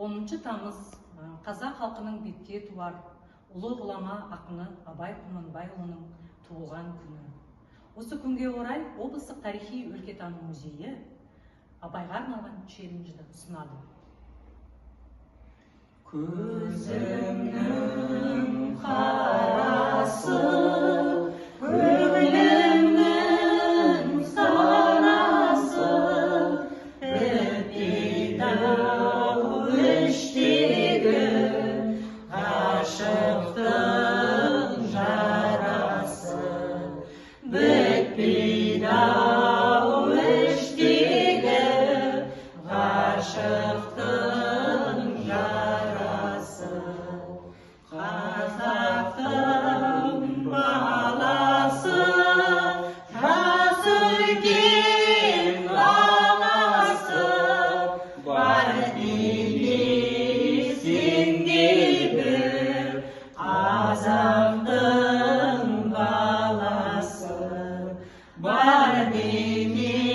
10 тамыз қазақ халқының бетке туар ұлы ғұлама ақыны Абай Құнанбайұлының туылған күні. Осы күнге орай облыстық тарихи өлкетану музейі Абайға арналған челленджді ұсынады. Көзімнің қарасы, көңілімнің санасы, бітпейді-ау іштегі ғашықтың жарасы, бітпейді-ау іштегі ғашықтың жарасы. Қазақтың баласы, жас үлкен баласы, бар неге сендей бір азамдың баласы, бар неге